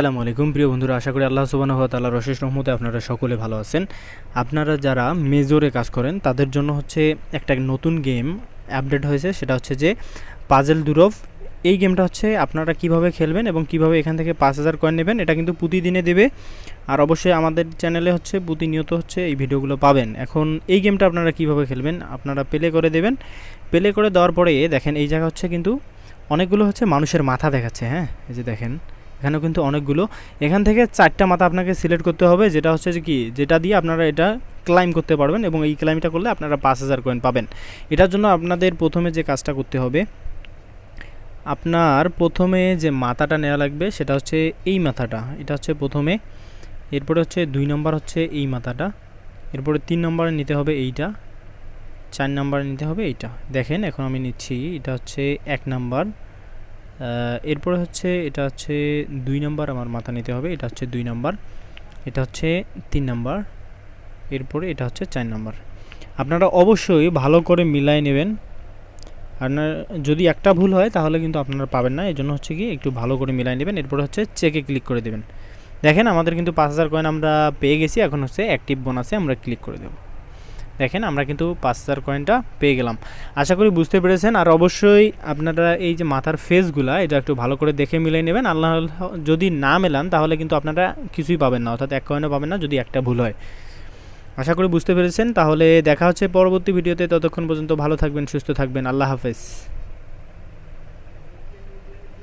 আসসালামু আলাইকুম প্রিয় বন্ধুরা, আশা করি আল্লাহ সুবহানাহু ওয়া তাআলার অশেষ রহমতে আপনারা সকলে ভালো আছেন। আপনারা যারা মেজরে কাজ করেন তাদের জন্য হচ্ছে একটা নতুন গেম আপডেট হয়েছে, সেটা হচ্ছে যে পাজেল দুরভ। এই গেমটা হচ্ছে আপনারা কিভাবে খেলবেন এবং কিভাবে এখান থেকে 5000 কয়েন নেবেন, এটা কিন্তু প্রতিদিনে দেবে। আর অবশ্যই আমাদের চ্যানেলে হচ্ছে প্রতিনিয়ত হচ্ছে এই ভিডিওগুলো পাবেন। এখন এই গেমটা আপনারা কিভাবে খেলবেন, আপনারা প্লে করে দেবেন। প্লে করে দেওয়ার পরে দেখেন এই জায়গা হচ্ছে কিন্তু অনেকগুলো হচ্ছে মানুষের মাথা দেখাচ্ছে। হ্যাঁ, এই যে দেখেন এখানেও কিন্তু অনেকগুলো। এখান থেকে 4টা মাথা আপনাকে সিলেক্ট করতে হবে, যেটা হচ্ছে যে কি, যেটা দিয়ে আপনারা এটা ক্লাইম করতে পারবেন এবং এই ক্লাইমটা করলে আপনারা 5000 কয়েন পাবেন। এটার জন্য আপনাদের প্রথমে যে কাজটা করতে হবে, আপনার প্রথমে যে মাথাটা নেওয়া লাগবে সেটা হচ্ছে এই মাথাটা, এটা হচ্ছে প্রথমে। এরপরে হচ্ছে 2 নম্বর হচ্ছে এই মাথাটা, এরপরে 3 নম্বরে নিতে হবে এইটা, 4 নম্বরে নিতে হবে এইটা। দেখেন এখন আমি নিচ্ছি, এটা হচ্ছে 1 নাম্বার। এরপরে হচ্ছে এটা হচ্ছে 2 নাম্বার, আমার মাথা নিতে হবে, এটা হচ্ছে 2 নাম্বার। এটা হচ্ছে 3 নাম্বার। এরপরে এটা হচ্ছে 4 নাম্বার। আপনারা অবশ্যই ভালো করে মিলাই নেবেন। আপনার যদি একটা ভুল হয় তাহলে কিন্তু আপনারা পাবেন না, এই জন্য হচ্ছে কি একটু ভালো করে মিলাই নেবেন। এরপরে হচ্ছে চেকে ক্লিক করে দেবেন। দেখেন আমাদের কিন্তু 5000 কয়েন আমরা পেয়ে গেছি। এখন হচ্ছে অ্যাক্টিভ বোনাসে আমরা ক্লিক করে দেব। দেখেন আমরা কিন্তু 5000 কয়েনটা পেয়ে গেলাম। আশা করি বুঝতে পেরেছেন। আর অবশ্যই আপনারা এই যে মাথার ফেসগুলা, এটা একটু ভালো করে দেখে মিলিয়ে নেবেন। আল্লাহ যদি না মেলান তাহলে কিন্তু আপনারা কিছুই পাবেন না, অর্থাৎ 1 কয়েনও পাবেন না যদি একটা ভুল হয়। আশা করি বুঝতে পেরেছেন। তাহলে দেখা হচ্ছে পরবর্তী ভিডিওতে। ততক্ষণ পর্যন্ত ভালো থাকবেন, সুস্থ থাকবেন। আল্লাহ হাফেজ।